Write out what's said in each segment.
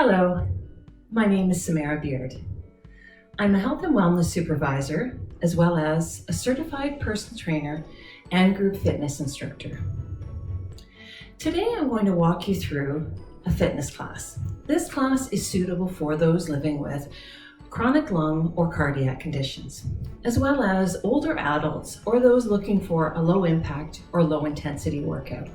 Hello, my name is Samara Beard. I'm a health and wellness supervisor, as well as a certified personal trainer and group fitness instructor. Today I'm going to walk you through a fitness class. This class is suitable for those living with chronic lung or cardiac conditions, as well as older adults or those looking for a low impact or low intensity workout.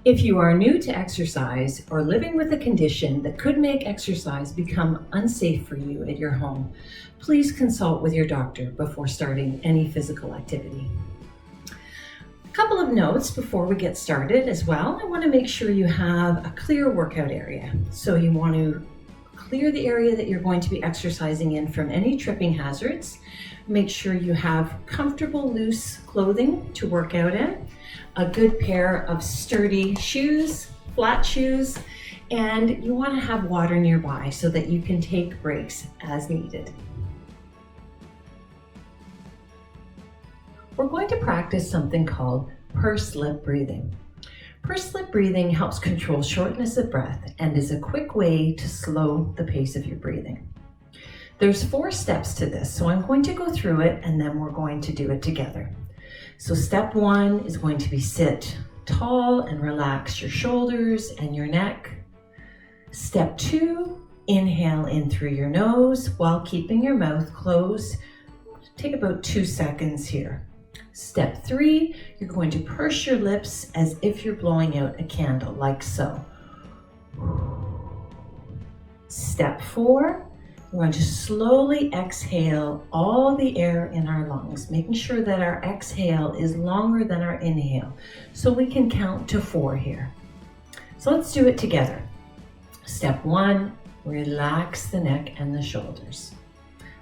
If you are new to exercise or living with a condition that could make exercise become unsafe for you at your home, please consult with your doctor before starting any physical activity. A couple of notes before we get started as well. I want to make sure you have a clear workout area. So you want to clear the area that you're going to be exercising in from any tripping hazards. Make sure you have comfortable, loose clothing to work out in, a good pair of sturdy shoes, flat shoes, and you want to have water nearby so that you can take breaks as needed. We're going to practice something called pursed lip breathing. Pursed lip breathing helps control shortness of breath and is a quick way to slow the pace of your breathing. There's 4 steps to this, so I'm going to go through it and then we're going to do it together. So step 1 is going to be sit tall and relax your shoulders and your neck. Step 2, inhale in through your nose while keeping your mouth closed. Take about 2 seconds here. Step 3, you're going to purse your lips as if you're blowing out a candle, like so. Step 4, we're going to slowly exhale all the air in our lungs, making sure that our exhale is longer than our inhale, so we can count to 4 here. So let's do it together. Step 1, relax the neck and the shoulders.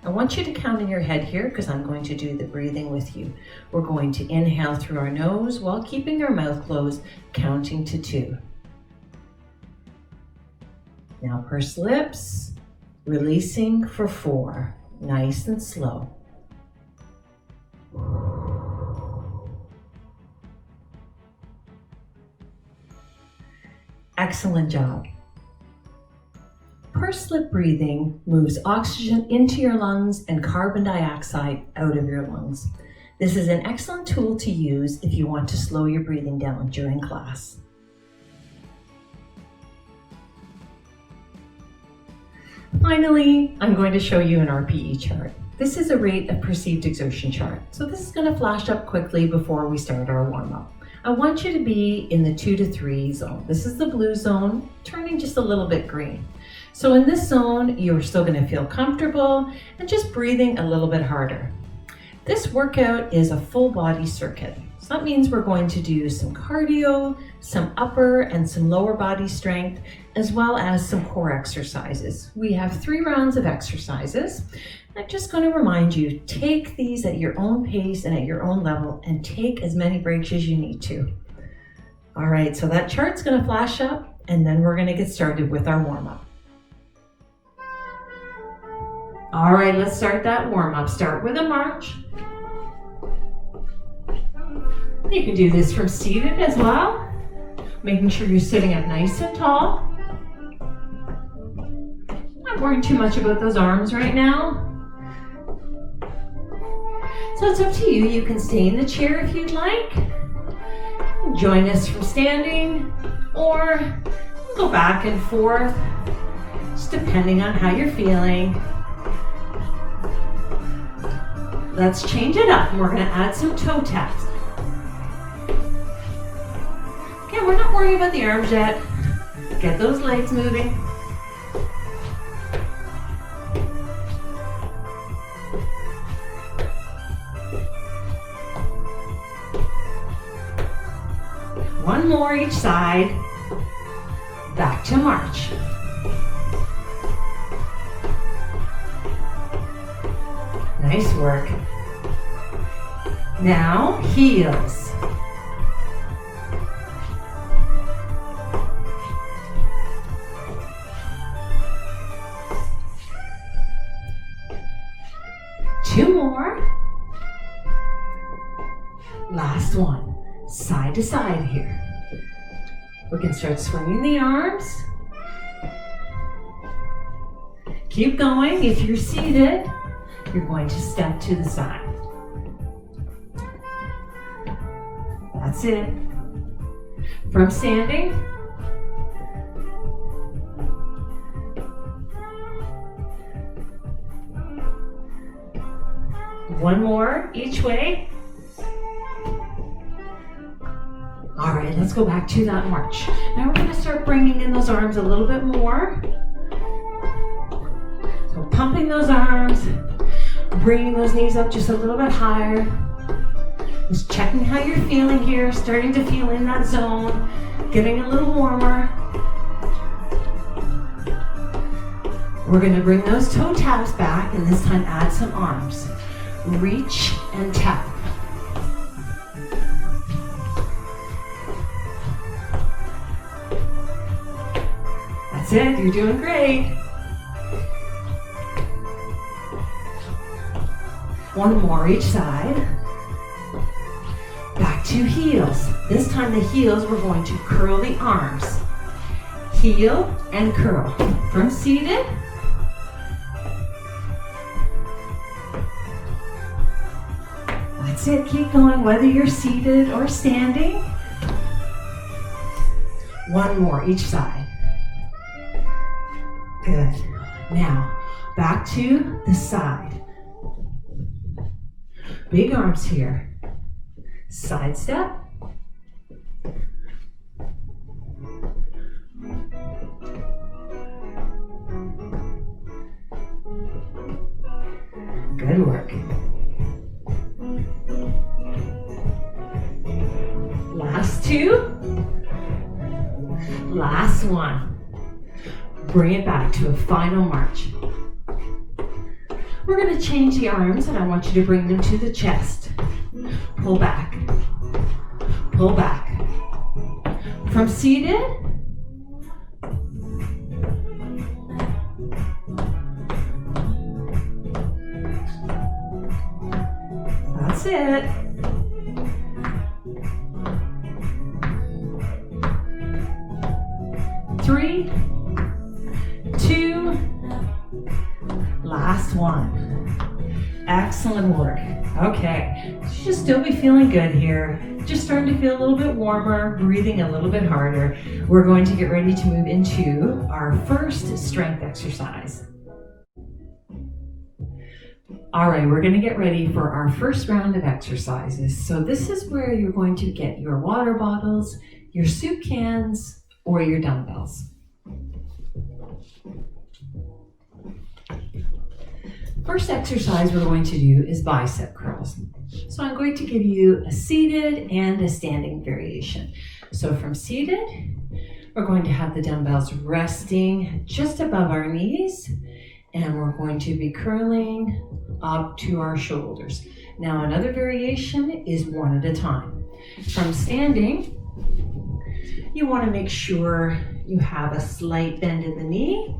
I want you to count in your head here because I'm going to do the breathing with you. We're going to inhale through our nose while keeping our mouth closed, counting to 2. Now purse lips, releasing for 4, nice and slow. Excellent job. Pursed lip breathing moves oxygen into your lungs and carbon dioxide out of your lungs. This is an excellent tool to use if you want to slow your breathing down during class. Finally, I'm going to show you an RPE chart. This is a rate of perceived exertion chart. So this is going to flash up quickly before we start our warm-up. I want you to be in the 2 to 3 zone. This is the blue zone, turning just a little bit green. So in this zone, you're still going to feel comfortable and just breathing a little bit harder. This workout is a full body circuit. So that means we're going to do some cardio, some upper and some lower body strength, as well as some core exercises. We have 3 rounds of exercises. I'm just going to remind you, take these at your own pace and at your own level and take as many breaks as you need to. All right, so that chart's going to flash up and then we're going to get started with our warm-up. All right, let's start that warm-up. Start with a march. You can do this from seated as well, making sure you're sitting up nice and tall. Not worrying too much about those arms right now. So it's up to you. You can stay in the chair if you'd like. Join us from standing or go back and forth, just depending on how you're feeling. Let's change it up. We're going to add some toe taps. Okay, we're not worrying about the arms yet. Get those legs moving. One more each side. Back to march. Nice work. Now, heels. Two more. Last one. Side to side here. We can start swinging the arms. Keep going. If you're seated, you're going to step to the side. That's it. From standing, one more each way. All right, let's go back to that march. Now we're going to start bringing in those arms a little bit more. So pumping those arms, bringing those knees up just a little bit higher. Just checking how you're feeling here, starting to feel in that zone, getting a little warmer. We're going to bring those toe taps back and this time add some arms. Reach and tap. That's it, you're doing great. One more each side. Back to heels. This time the heels, we're going to curl the arms. Heel and curl. From seated. That's it, keep going, whether you're seated or standing. One more each side. Good. Now, back to the side. Big arms here. Side step. Good work. Last two. Last one. Bring it back to a final march. We're going to change the arms and I want you to bring them to the chest. Pull back. Pull back. From seated. That's it. Three, two, last one. Excellent work. Okay, you should still be feeling good here. Just starting to feel a little bit warmer, breathing a little bit harder. We're going to get ready to move into our first strength exercise. All right, we're going to get ready for our first round of exercises. So this is where you're going to get your water bottles, your soup cans, or your dumbbells. First exercise we're going to do is bicep curls. So I'm going to give you a seated and a standing variation. So from seated, we're going to have the dumbbells resting just above our knees, and we're going to be curling up to our shoulders. Now another variation is one at a time. From standing, you want to make sure you have a slight bend in the knee.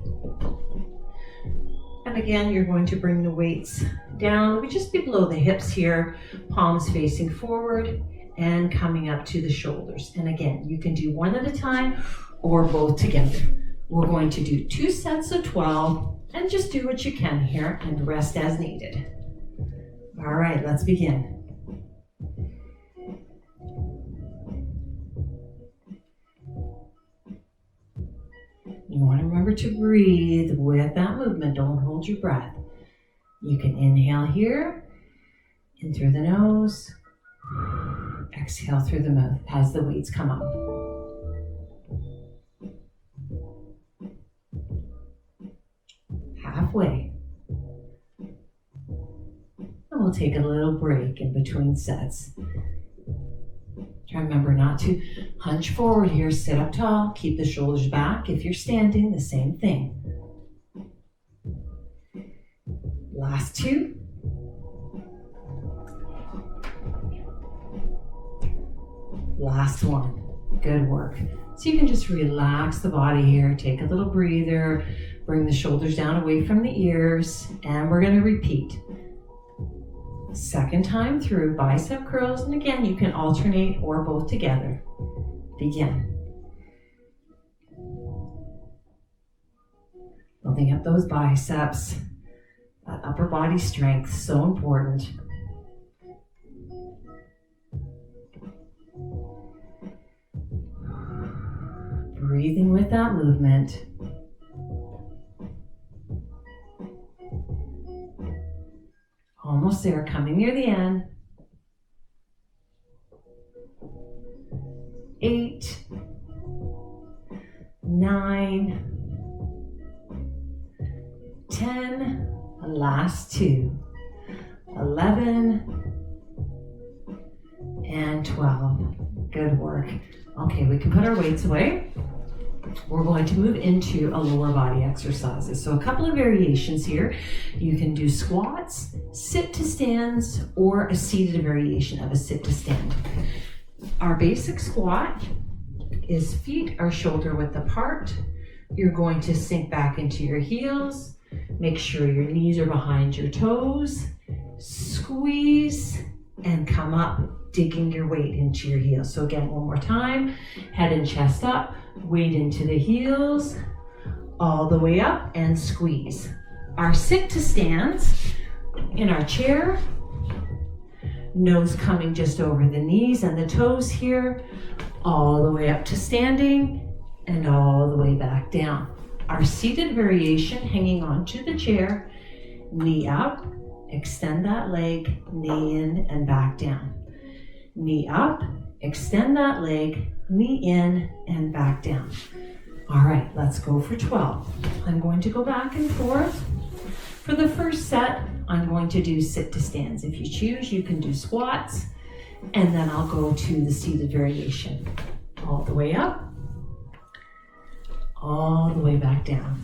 And again, you're going to bring the weights down, just below the hips here, palms facing forward and coming up to the shoulders. And again, you can do one at a time or both together. We're going to do 2 sets of 12 and just do what you can here and rest as needed. All right, let's begin. You want to remember to breathe with that movement. Don't hold your breath. You can inhale here, in through the nose, exhale through the mouth as the weights come up. Halfway. And we'll take a little break in between sets. Try remember not to hunch forward here, sit up tall, keep the shoulders back. If you're standing, the same thing. Last 2. Last one. Good work. So you can just relax the body here, take a little breather, bring the shoulders down away from the ears, and we're going to repeat. Second time through bicep curls, and again, you can alternate or both together. Begin. Building up those biceps, that upper body strength, so important. Breathing with that movement. Almost there, coming near the end. 8, 9, 10, last 2, 11, and 12. Good work. Okay, we can put our weights away. We're going to move into a lower body exercises. So a couple of variations here. You can do squats, sit to stands, or a seated variation of a sit to stand. Our basic squat is feet are shoulder width apart. You're going to sink back into your heels. Make sure your knees are behind your toes. Squeeze and come up, digging your weight into your heels. So again, one more time, head and chest up, weight into the heels, all the way up and squeeze. Our sit to stands in our chair, nose coming just over the knees and the toes here, all the way up to standing and all the way back down. Our seated variation, hanging onto the chair, knee up, extend that leg, knee in and back down. Knee up, extend that leg, knee in and back down. All right, let's go for 12. I'm going to go back and forth. For the first set, I'm going to do sit to stands. If you choose, you can do squats, and then I'll go to the seated variation. All the way up, all the way back down.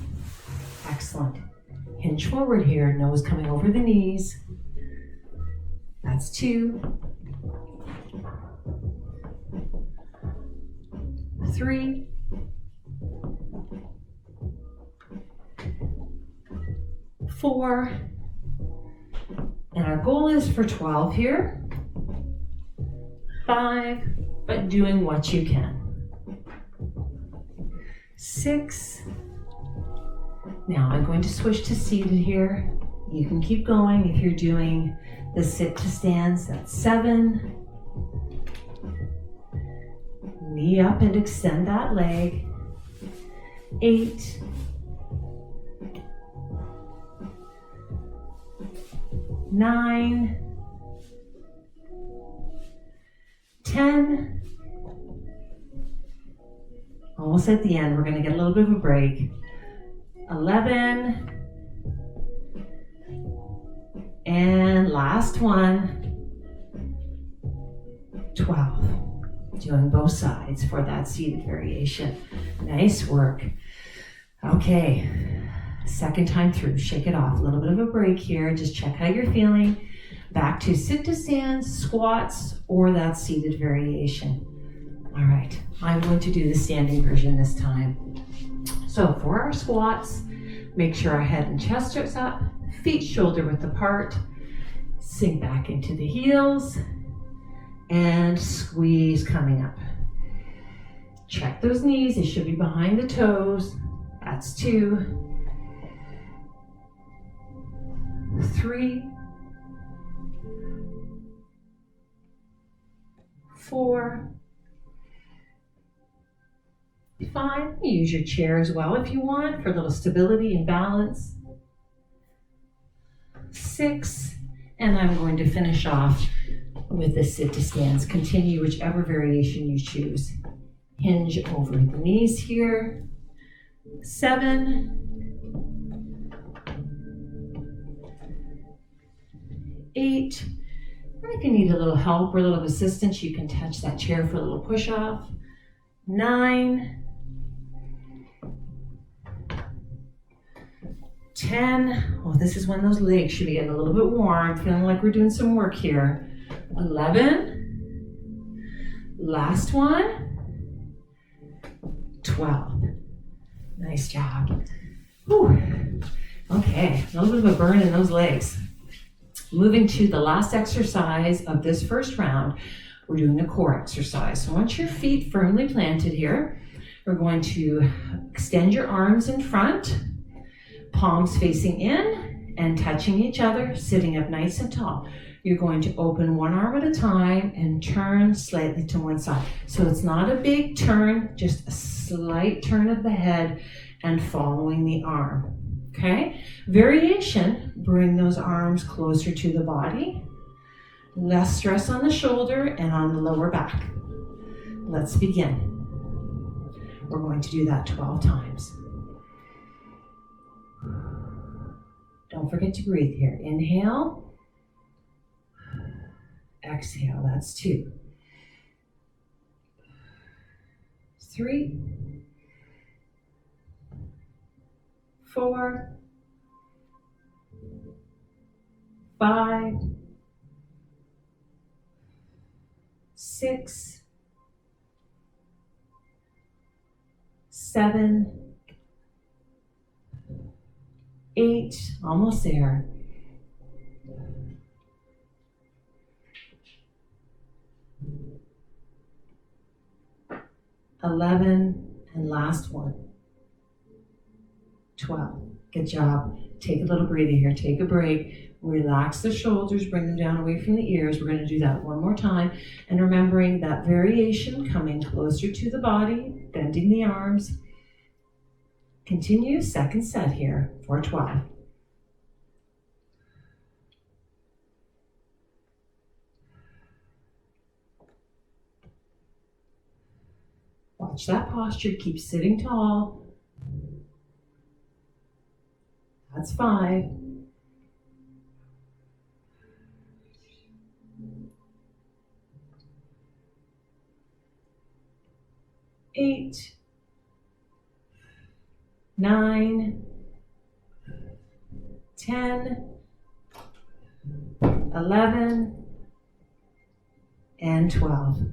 Excellent. Hinge forward here, nose coming over the knees. That's 2. 3. 4. And our goal is for 12 here. 5, but doing what you can. 6. Now I'm going to switch to seated here. You can keep going if you're doing the sit to stands. That's 7. Knee up and extend that leg. 8. 9. 10. Almost at the end, we're going to get a little bit of a break. 11. And last one. 12. Doing both sides for that seated variation. Nice work. Okay, second time through, shake it off. A little bit of a break here. Just check how you're feeling. Back to sit to stands, squats, or that seated variation. All right, I'm going to do the standing version this time. So for our squats, make sure our head and chest is up, feet shoulder width apart, sink back into the heels, and squeeze coming up. Check those knees, they should be behind the toes. That's 2. 3. 4. 5. Use your chair as well if you want for a little stability and balance. 6. And I'm going to finish off with the sit to stands. Continue whichever variation you choose. Hinge over the knees here. 7. 8. And if you need a little help or a little assistance, you can touch that chair for a little push off. 9. 10. Oh, this is when those legs should be getting a little bit warm, feeling like we're doing some work here. 11. Last one. 12. Nice job. Whew. Okay, a little bit of a burn in those legs. Moving to the last exercise of this first round, we're doing a core exercise. So once your feet firmly planted here, we're going to extend your arms in front. palms facing in and touching each other, sitting up nice and tall. You're going to open one arm at a time and turn slightly to one side. So it's not a big turn, just a slight turn of the head and following the arm. Okay? Variation, bring those arms closer to the body. Less stress on the shoulder and on the lower back. Let's begin. We're going to do that 12 times. Don't forget to breathe here. Inhale. Exhale. That's 2. 3. 4. 5. 6. 7. 8. Almost there. 11, and last one. 12. Good job. Take a little breather here. Take a break. Relax the shoulders. Bring them down away from the ears. We're going to do that one more time. And remembering that variation, coming closer to the body, bending the arms. Continue. Second set here for 12. Watch that posture. Keep sitting tall. That's 5. 8. 9. 10. 11. And 12.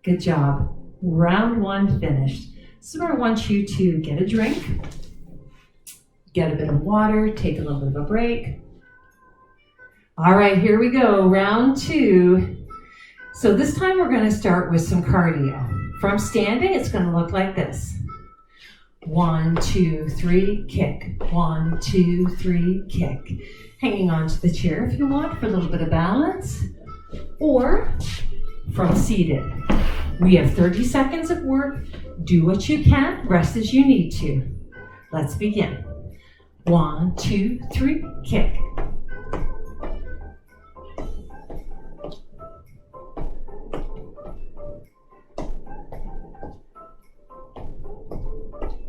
Good job. Round 1 finished. So I want you to get a drink, get a bit of water, take a little bit of a break. All right, here we go. Round 2. So this time we're going to start with some cardio. From standing, it's going to look like this. 1, 2, 3, kick. 1, 2, 3, kick. Hanging onto the chair if you want for a little bit of balance. Or from seated. We have 30 seconds of work. Do what you can, rest as you need to. Let's begin. 1, 2, 3, kick.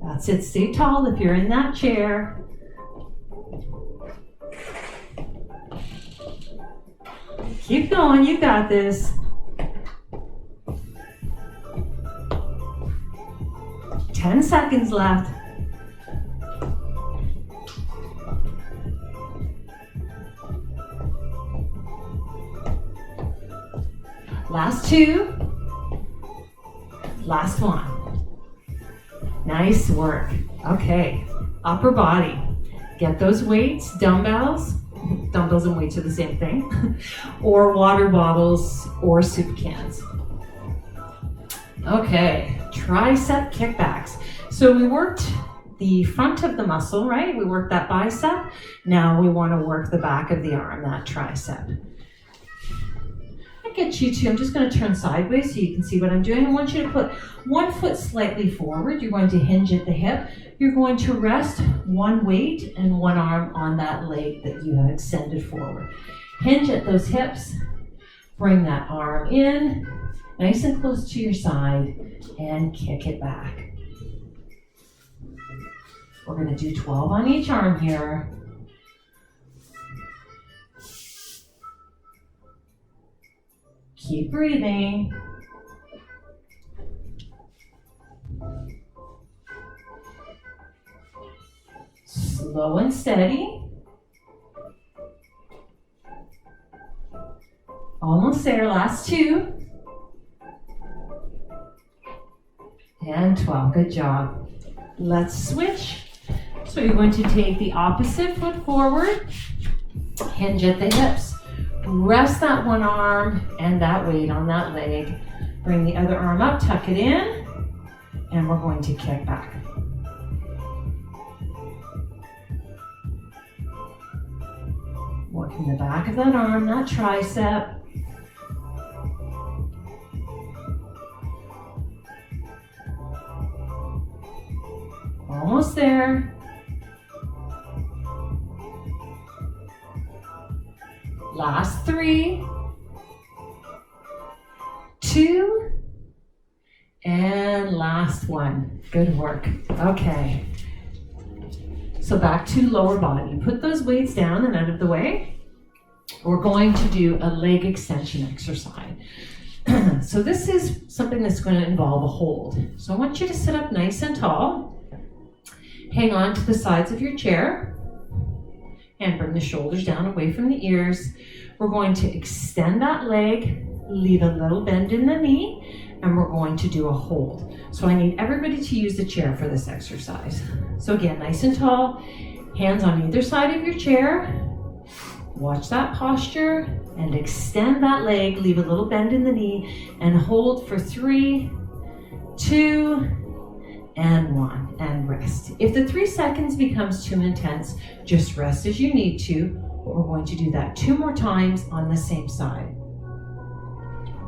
That's it. Stay tall if you're in that chair. Keep going. You got this. 10 seconds left. Last 2. Last 1. Nice work. Okay, upper body. Get those weights, dumbbells. Dumbbells and weights are the same thing. Or water bottles or soup cans. Okay, tricep kickbacks. So we worked the front of the muscle, right? We worked that bicep. Now we want to work the back of the arm, that tricep. I get you to, I'm just going to turn sideways so you can see what I'm doing. I want you to put one foot slightly forward. You're going to hinge at the hip. You're going to rest one weight and one arm on that leg that you have extended forward. Hinge at those hips. Bring that arm in, nice and close to your side, and kick it back. We're going to do 12 on each arm here. Keep breathing. Slow and steady. Almost there, last 2. And 12, good job. Let's switch. So you're going to take the opposite foot forward, hinge at the hips, rest that one arm and that weight on that leg. Bring the other arm up, tuck it in, and we're going to kick back. in the back of that arm, that tricep. Almost there. Last 3, 2, and last 1. Good work. Okay. So back to lower body. Put those weights down and out of the way. We're going to do a leg extension exercise. So this is something that's going to involve a hold. So I want you to sit up nice and tall. Hang on to the sides of your chair and bring the shoulders down away from the ears. We're going to extend that leg, leave a little bend in the knee, and we're going to do a hold. So I need everybody to use the chair for this exercise. So again, nice and tall, hands on either side of your chair. Watch that posture and extend that leg, leave a little bend in the knee, and hold for 3, 2, and 1, and rest. If the 3 seconds becomes too intense, just rest as you need to, but we're going to do that 2 more times on the same side.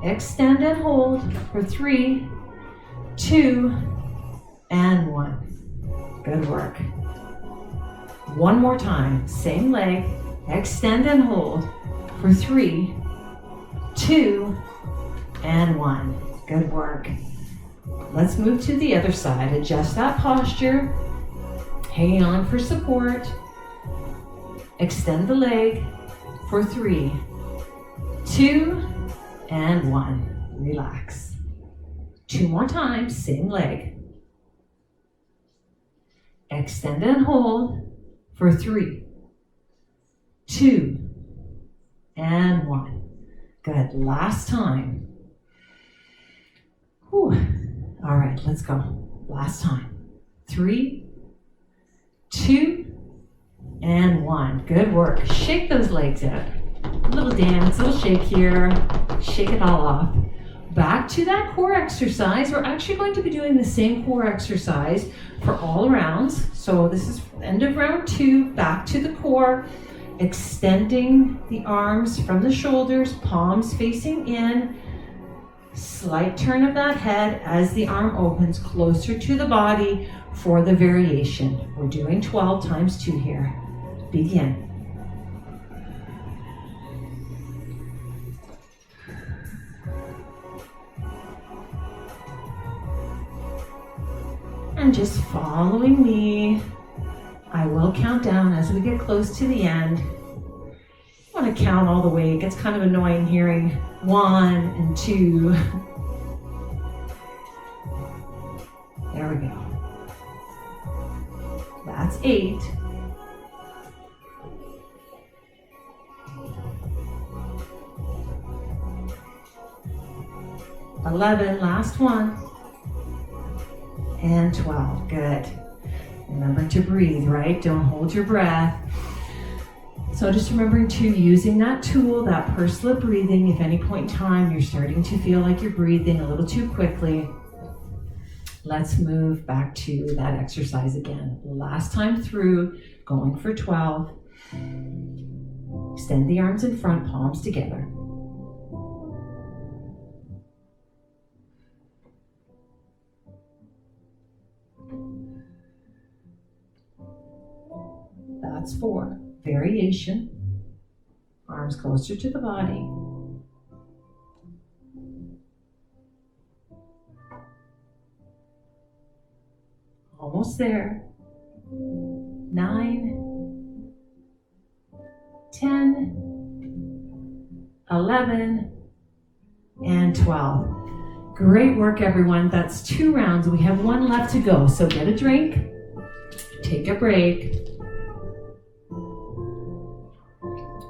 Extend and hold for 3, 2, and 1. Good work. 1 more time, same leg, extend and hold for 3, 2, and 1. Good work. Let's move to the other side. Adjust that posture. Hang on for support. Extend the leg for 3, 2, and 1. Relax. 2 more times, same leg. Extend and hold for 3, 2, and 1. Good. Last time. Whew. All right, let's go. Last time. 3, 2, and 1. Good work. Shake those legs out. A little dance, a little shake here. Shake it all off. Back to that core exercise. We're actually going to be doing the same core exercise for all rounds. So this is end of round 2. Back to the core. Extending the arms from the shoulders, palms facing in. Slight turn of that head as the arm opens closer to the body for the variation. We're doing 12 times 2 here. Begin. And just following me, I will count down as we get close to the end. I want to count all the way. It gets kind of annoying hearing 1 and 2. There we go. That's 8. 11, last one. And 12, good. Remember to breathe, right? Don't hold your breath. So just remembering to using that tool, that pursed lip breathing, if any point in time you're starting to feel like you're breathing a little too quickly, let's move back to that exercise again. Last time through, going for 12. Extend the arms in front, palms together. That's 4. Variation. Arms closer to the body. Almost there. 9, 10, 11, and 12. Great work, everyone. That's 2 rounds. We have 1 left to go. So get a drink, take a break.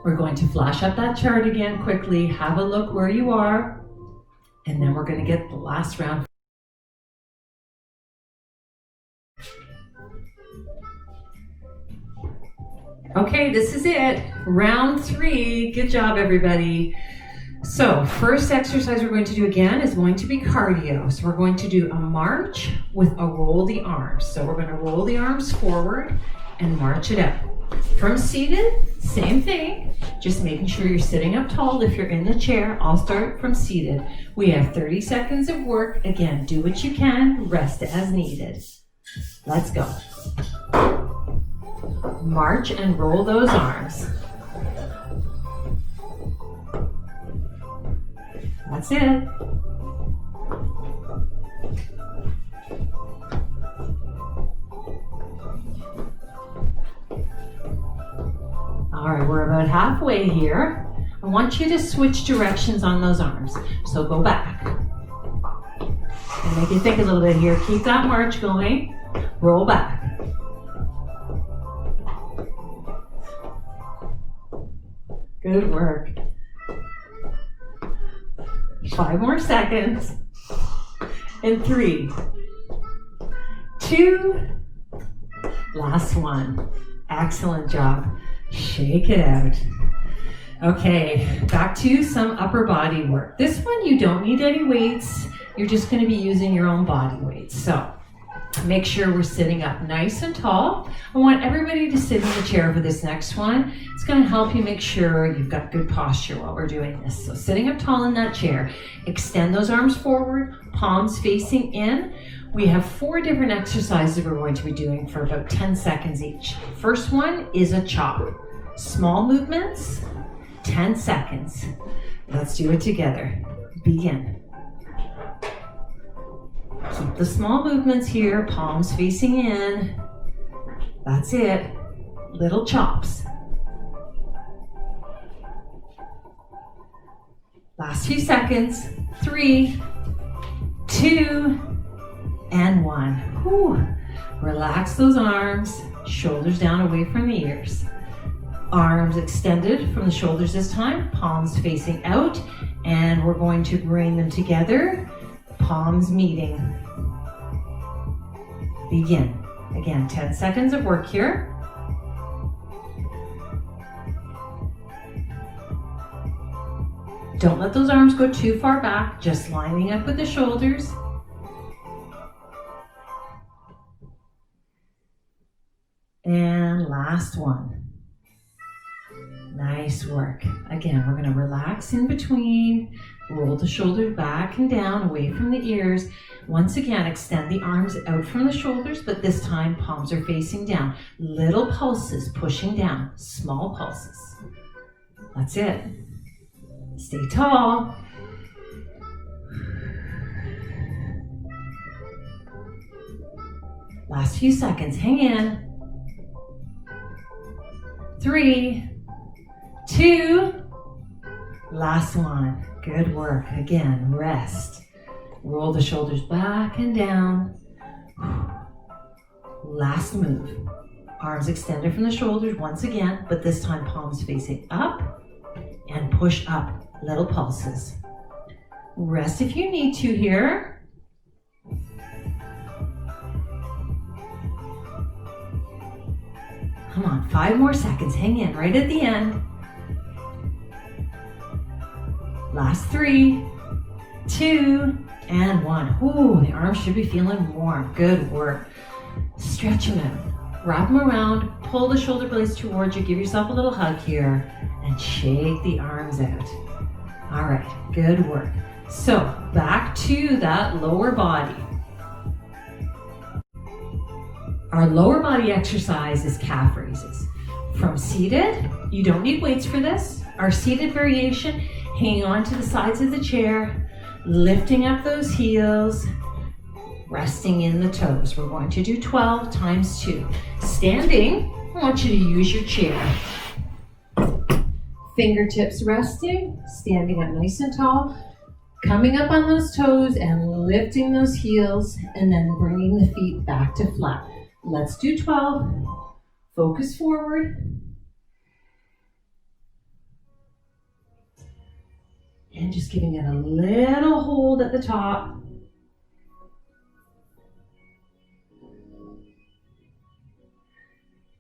We're going to flash up that chart again quickly, have a look where you are, and then we're going to get the last round. Okay, this is it. Round 3. Good job, everybody. So, first exercise we're going to do again is going to be cardio. So we're going to do a march with a roll the arms. So we're going to roll the arms forward and march it out. From seated, same thing, just making sure you're sitting up tall. If you're in the chair, I'll start from seated. We have 30 seconds of work. Again, do what you can, rest as needed. Let's go. March and roll those arms. That's it. All right, we're about halfway here. I want you to switch directions on those arms. So go back. And make you think a little bit here. Keep that march going. Roll back. Good work. 5 more seconds. And 3, 2, last one. Excellent job. Shake it out. Okay, back to some upper body work. This one you don't need any weights. You're just going to be using your own body weight. So make sure we're sitting up nice and tall. I want everybody to sit in the chair for this next one. It's going to help you make sure you've got good posture while we're doing this. So sitting up tall in that chair, extend those arms forward, palms facing in. We have 4 different exercises we're going to be doing for about 10 seconds each. First one is a chop. Small movements, 10 seconds. Let's do it together. Begin. Keep the small movements here, palms facing in. That's it. Little chops. Last few seconds. 3, 2, and 1. Whew. Relax those arms, shoulders down away from the ears. Arms extended from the shoulders this time, palms facing out, and we're going to bring them together, palms meeting. Begin. Again, 10 seconds of work here. Don't let those arms go too far back, just lining up with the shoulders. And last one. Nice work. Again, we're going to relax in between, roll the shoulders back and down away from the ears. Once again, extend the arms out from the shoulders, but this time palms are facing down. Little pulses pushing down, small pulses. That's it. Stay tall. Last few seconds, hang in. 3, 2, last one. Good work. Again, rest. Roll the shoulders back and down. Last move. Arms extended from the shoulders once again, but this time palms facing up and push up. Little pulses. Rest if you need to here. Come on, 5 more seconds. Hang in right at the end. Last 3, 2, and 1. Ooh, the arms should be feeling warm. Good work. Stretch them out. Wrap them around. Pull the shoulder blades towards you. Give yourself a little hug here. And shake the arms out. All right, good work. So, back to that lower body. Our lower body exercise is calf raises. From seated, you don't need weights for this. Our seated variation, hang on to the sides of the chair, lifting up those heels, resting in the toes. We're going to do 12 times 2. Standing, I want you to use your chair. Fingertips resting, standing up nice and tall, coming up on those toes and lifting those heels, and then bringing the feet back to flat. Let's do 12. Focus forward. And just giving it a little hold at the top.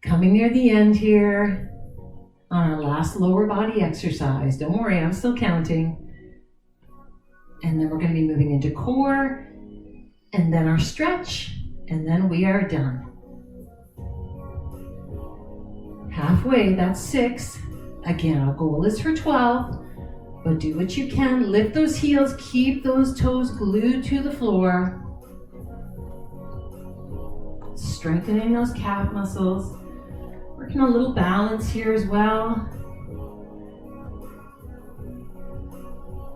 Coming near the end here on our last lower body exercise. Don't worry, I'm still counting. And then we're going to be moving into core, and then our stretch, and then we are done. Halfway, that's 6. Again, our goal is for 12, but do what you can. Lift those heels, keep those toes glued to the floor. Strengthening those calf muscles. Working a little balance here as well.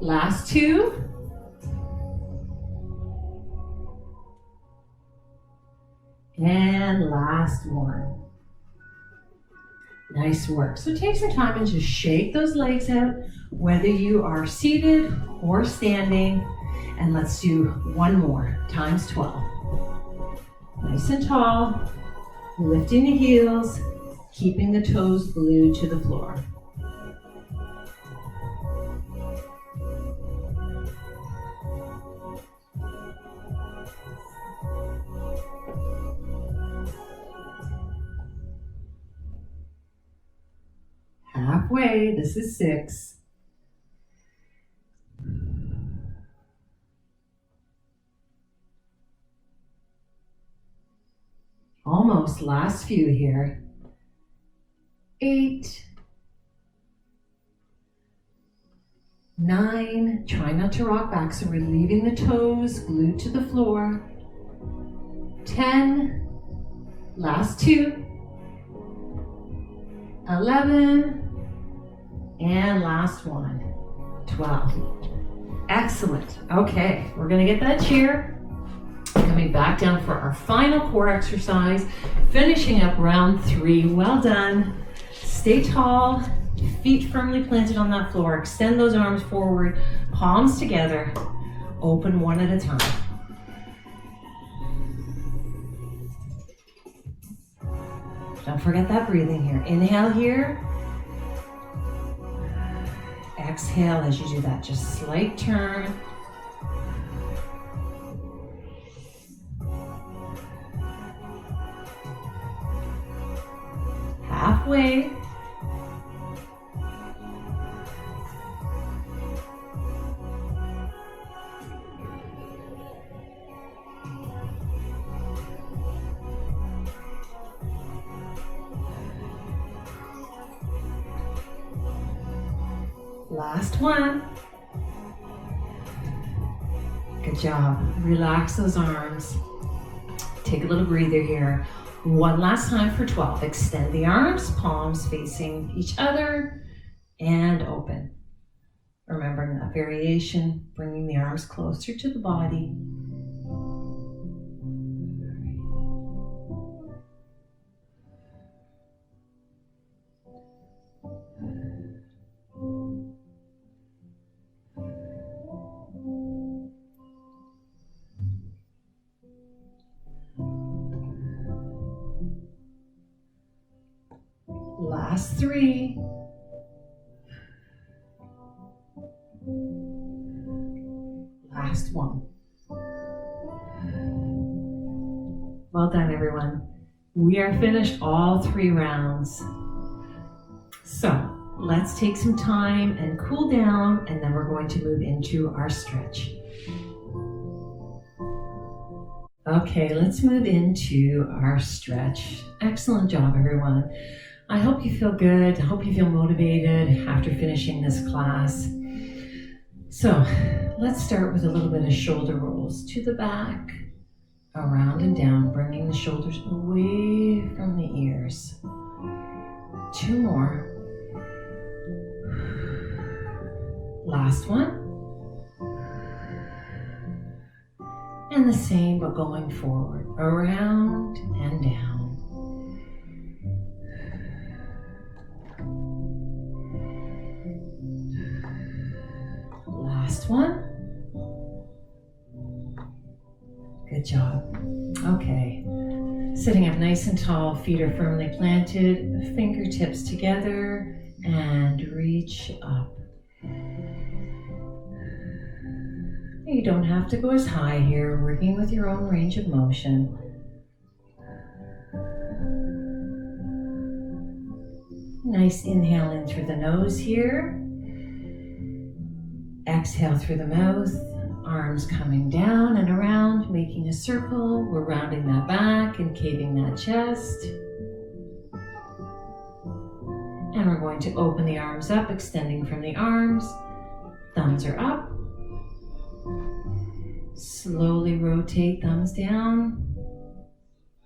Last 2. And last 1. Nice work. So take some time and just shake those legs out, whether you are seated or standing. And let's do 1 more, times 12. Nice and tall, lifting the heels, keeping the toes glued to the floor. Halfway, this is 6. Almost, last few here. 8. 9, try not to rock back, so we're leaving the toes glued to the floor. 10, last 2. 11, and last 1, 12. Excellent. Okay, we're gonna get that chair. Coming back down for our final core exercise, finishing up round 3. Well done. Stay tall, feet firmly planted on that floor. Extend those arms forward, palms together. Open one at a time. Don't forget that breathing here. Inhale here. Exhale as you do that. Just slight turn. Halfway. Last one. Good job. Relax those arms. Take a little breather here. One last time for 12. Extend the arms, palms facing each other, and open. Remembering that variation, bringing the arms closer to the body. Last 3. Last 1. Well done, everyone. We are finished all 3 rounds. So let's take some time and cool down, and then we're going to move into our stretch. Okay, let's move into our stretch. Excellent job, everyone. I hope you feel good. I hope you feel motivated after finishing this class. So let's start with a little bit of shoulder rolls to the back, around and down, bringing the shoulders away from the ears. 2 more. Last one. And the same, but going forward, around and down. Last one. Good job. Okay. Sitting up nice and tall, feet are firmly planted, fingertips together, and reach up. You don't have to go as high here, working with your own range of motion. Nice inhale in through the nose here. Exhale through the mouth, arms coming down and around, making a circle. We're rounding that back and caving that chest. And we're going to open the arms up, extending from the arms. Thumbs are up. Slowly rotate, thumbs down.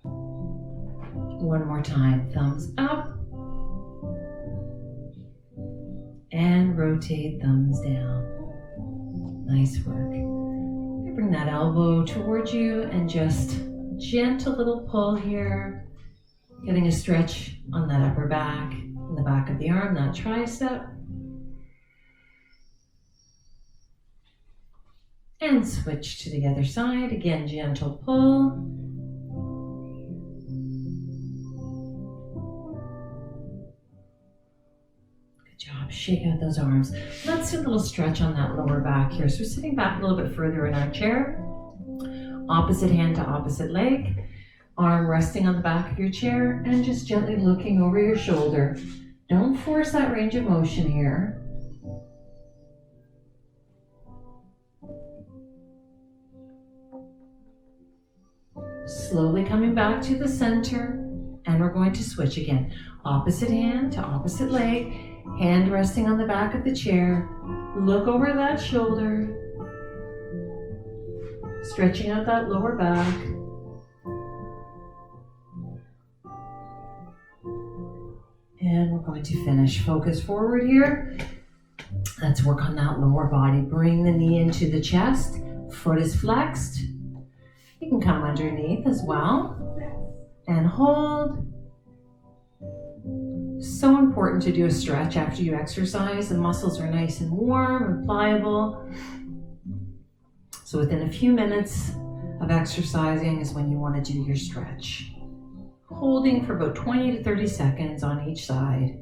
One more time, thumbs up. And rotate, thumbs down. Nice work. Bring that elbow towards you and just gentle little pull here. Getting a stretch on that upper back, in the back of the arm, that tricep. And switch to the other side. Again, gentle pull. Good job. Shake out those arms. Let's do a little stretch on that lower back here. So we're sitting back a little bit further in our chair. Opposite hand to opposite leg. Arm resting on the back of your chair and just gently looking over your shoulder. Don't force that range of motion here. Slowly coming back to the center, and we're going to switch again. Opposite hand to opposite leg, hand resting on the back of the chair. Look over that shoulder, stretching out that lower back. And we're going to finish. Focus forward here. Let's work on that lower body. Bring the knee into the chest. Foot is flexed. You can come underneath as well. And hold. So important to do a stretch after you exercise. The muscles are nice and warm and pliable. So within a few minutes of exercising is when you want to do your stretch. Holding for about 20 to 30 seconds on each side.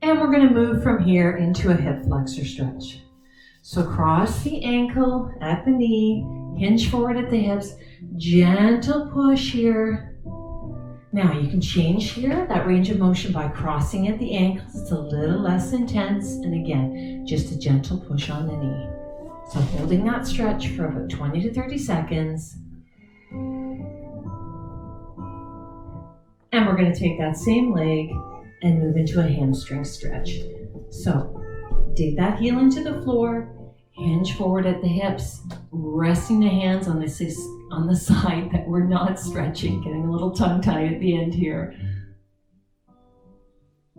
And we're going to move from here into a hip flexor stretch. So cross the ankle at the knee, hinge forward at the hips, gentle push here. Now you can change here that range of motion by crossing at the ankles. It's a little less intense. And again, just a gentle push on the knee. So holding that stretch for about 20 to 30 seconds. And we're going to take that same leg and move into a hamstring stretch. So dig that heel into the floor, hinge forward at the hips, resting the hands on the side that we're not stretching, getting a little tongue-tied at the end here.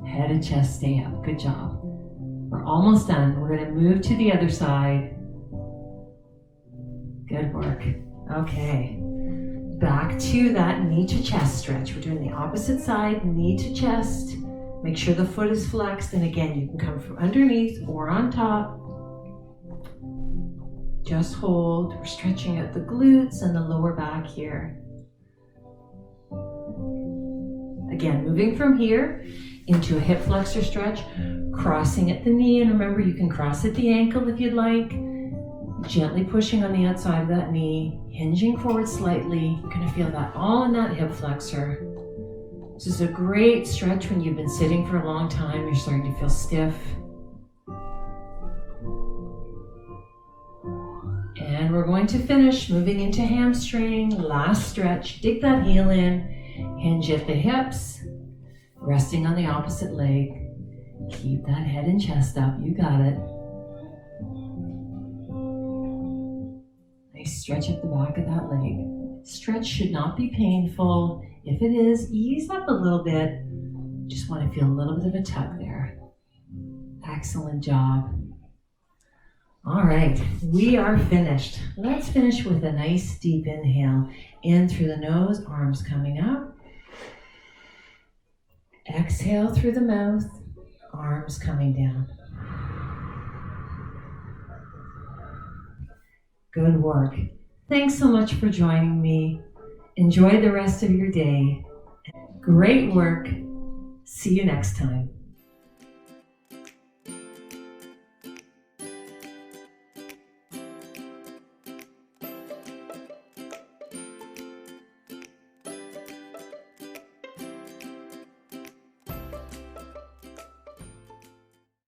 Head and chest stay up. Good job. We're almost done. We're going to move to the other side. Good work. Okay. Back to that knee to chest stretch. We're doing the opposite side, knee to chest. Make sure the foot is flexed. And again, you can come from underneath or on top. Just hold. We're stretching out the glutes and the lower back here. Again, moving from here into a hip flexor stretch, crossing at the knee. And remember, you can cross at the ankle if you'd like. Gently pushing on the outside of that knee, hinging forward slightly. You're going to feel that all in that hip flexor. This is a great stretch when you've been sitting for a long time. You're starting to feel stiff. And we're going to finish moving into hamstring. Last stretch. Dig that heel in. Hinge at the hips. Resting on the opposite leg. Keep that head and chest up. You got it. Nice stretch at the back of that leg. Stretch should not be painful. If it is, ease up a little bit. Just want to feel a little bit of a tug there. Excellent job. All right, we are finished. Let's finish with a nice deep inhale. In through the nose, arms coming up. Exhale through the mouth, arms coming down. Good work. Thanks so much for joining me. Enjoy the rest of your day. Great work. See you next time.